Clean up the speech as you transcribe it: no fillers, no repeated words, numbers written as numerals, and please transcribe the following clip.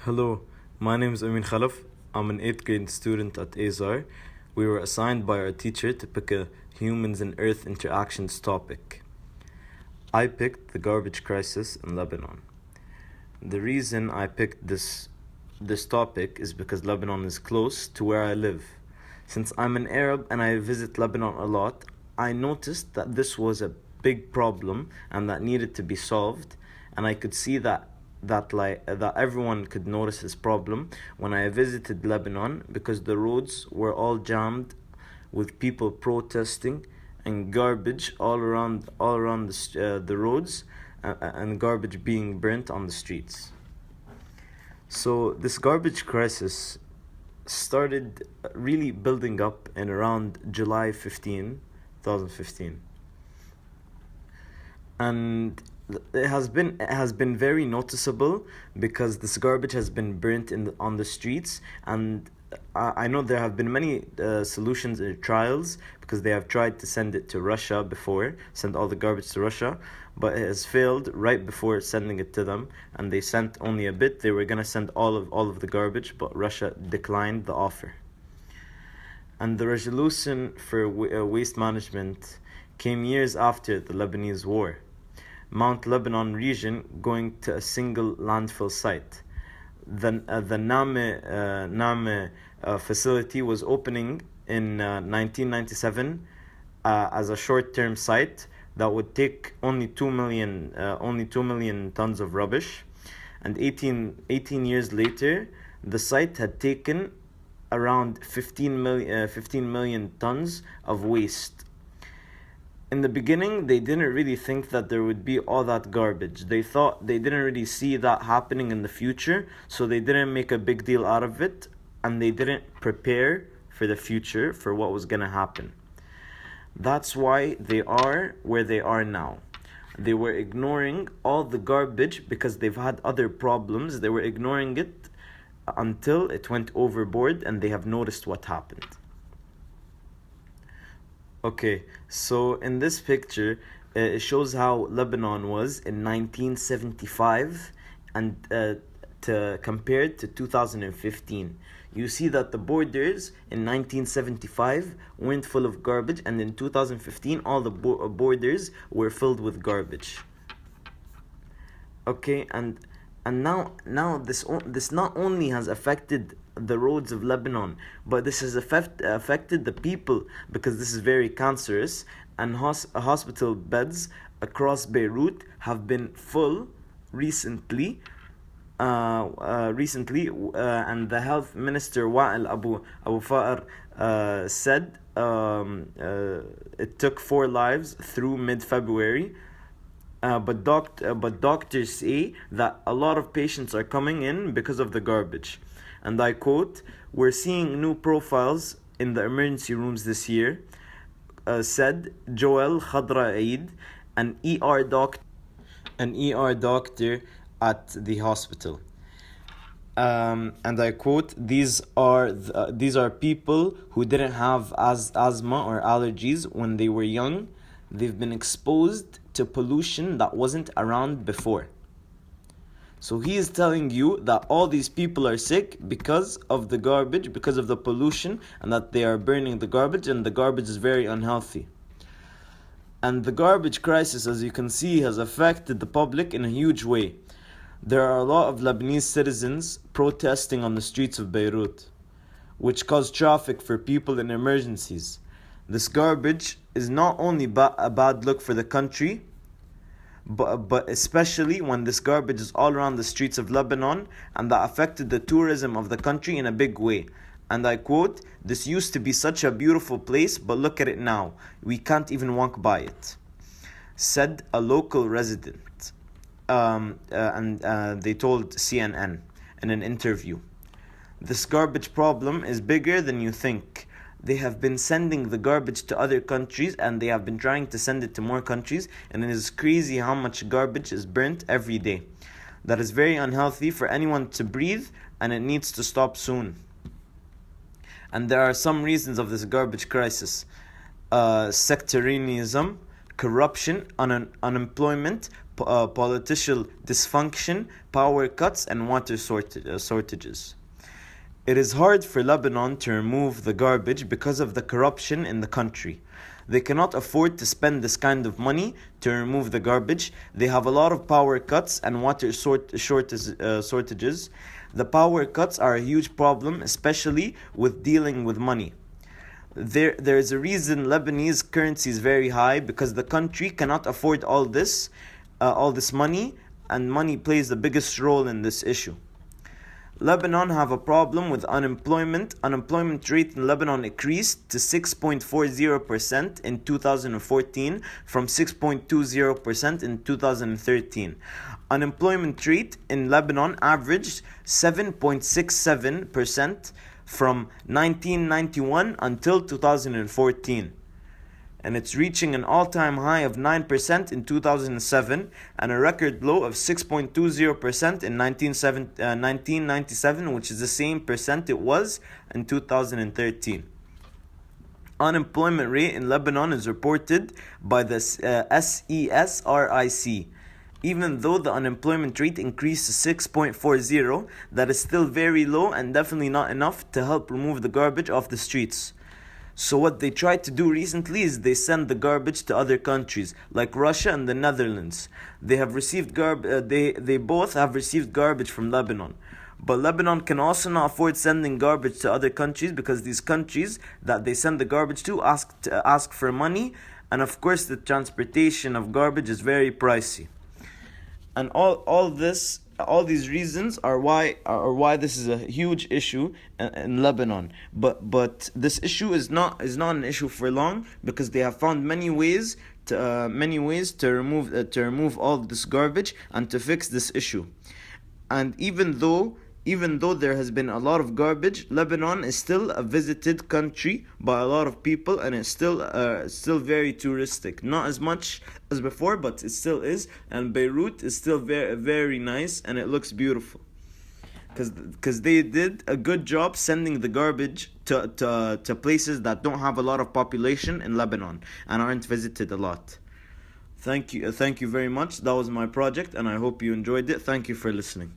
Hello, my name is Amin Khalaf. I'm an 8th grade student at Azar. We were assigned by our teacher to pick a humans and earth interactions topic. I picked the garbage crisis in Lebanon. The reason I picked this topic is because Lebanon is close to where I live. Since I'm an Arab and I visit Lebanon a lot, I noticed that this was a big problem and that needed to be solved, and I could see that everyone could notice this problem when I visited Lebanon, because the roads were all jammed with people protesting and garbage all around the roads, and garbage being burnt on the streets. So this garbage crisis started really building up in around July 2015. And it has been very noticeable because this garbage has been burnt on the streets. And I know there have been many solutions and trials, because they have tried to send it to Russia before, send all the garbage to Russia, but it has failed right before sending it to them, and they sent only a bit. They were going to send all of the garbage, but Russia declined the offer. And the resolution for waste management came years after the Lebanese war. Mount Lebanon region going to a single landfill site. The Name facility was opening in 1997 as a short-term site that would take only 2 million tons of rubbish. And 18 years later, the site had taken around 15 million tons of waste. In the beginning, they didn't really think that there would be all that garbage. They didn't really see that happening in the future, so they didn't make a big deal out of it, and they didn't prepare for the future, for what was going to happen. That's why they are where they are now. They were ignoring all the garbage because they've had other problems. They were ignoring it until it went overboard, and they have noticed what happened. Okay, so in this picture, it shows how Lebanon was in 1975 and compared to 2015. You see that the borders in 1975 weren't full of garbage, and in 2015 all the borders were filled with garbage. Okay, and now this not only has affected the roads of Lebanon, but this has affected the people, because this is very cancerous, and hospital beds across Beirut have been full recently. And the health minister Wa'il Abu Fa'ar said it took 4 lives through mid-February. But doctors say that a lot of patients are coming in because of the garbage. And I quote, "We're seeing new profiles in the emergency rooms this year," said Joel Khadra Eid, an ER doctor at the hospital. And I quote, these are people who didn't have asthma or allergies when they were young. They've been exposed to pollution that wasn't around before." So he is telling you that all these people are sick because of the garbage, because of the pollution, and that they are burning the garbage, and the garbage is very unhealthy. And the garbage crisis, as you can see, has affected the public in a huge way. There are a lot of Lebanese citizens protesting on the streets of Beirut, which cause traffic for people in emergencies. This garbage is not only a bad look for the country, but especially when this garbage is all around the streets of Lebanon, and that affected the tourism of the country in a big way. And I quote, "This used to be such a beautiful place, but look at it now. We can't even walk by it," said a local resident. And they told CNN in an interview. This garbage problem is bigger than you think. They have been sending the garbage to other countries, and they have been trying to send it to more countries, and it is crazy how much garbage is burnt every day. That is very unhealthy for anyone to breathe, and it needs to stop soon. And there are some reasons of this garbage crisis: sectarianism, corruption, unemployment, political dysfunction, power cuts, and water shortages. It is hard for Lebanon to remove the garbage because of the corruption in the country. They cannot afford to spend this kind of money to remove the garbage. They have a lot of power cuts and water shortages. The power cuts are a huge problem, especially with dealing with money. There is a reason Lebanese currency is very high, because the country cannot afford all this money, and money plays the biggest role in this issue. Lebanon have a problem with unemployment. Unemployment rate in Lebanon increased to 6.40% in 2014 from 6.20% in 2013. Unemployment rate in Lebanon averaged 7.67% from 1991 until 2014. And it's reaching an all-time high of 9% in 2007 and a record low of 6.20% in 1997, which is the same percent it was in 2013. Unemployment rate in Lebanon is reported by the SESRIC. Even though the unemployment rate increased to 6.40, that is still very low and definitely not enough to help remove the garbage off the streets. So what they tried to do recently is they send the garbage to other countries like Russia and the Netherlands. They have received they both have received garbage from Lebanon. But Lebanon can also not afford sending garbage to other countries, because these countries that they send the garbage to ask for money, and of course the transportation of garbage is very pricey. And all these reasons are why this is a huge issue in Lebanon. But this issue is not an issue for long, because they have found many ways to remove all this garbage and to fix this issue. And even though there has been a lot of garbage, Lebanon is still a visited country by a lot of people, and it's still very touristic. Not as much as before, but it still is. And Beirut is still very, very nice, and it looks beautiful. Because they did a good job sending the garbage to places that don't have a lot of population in Lebanon and aren't visited a lot. Thank you very much. That was my project, and I hope you enjoyed it. Thank you for listening.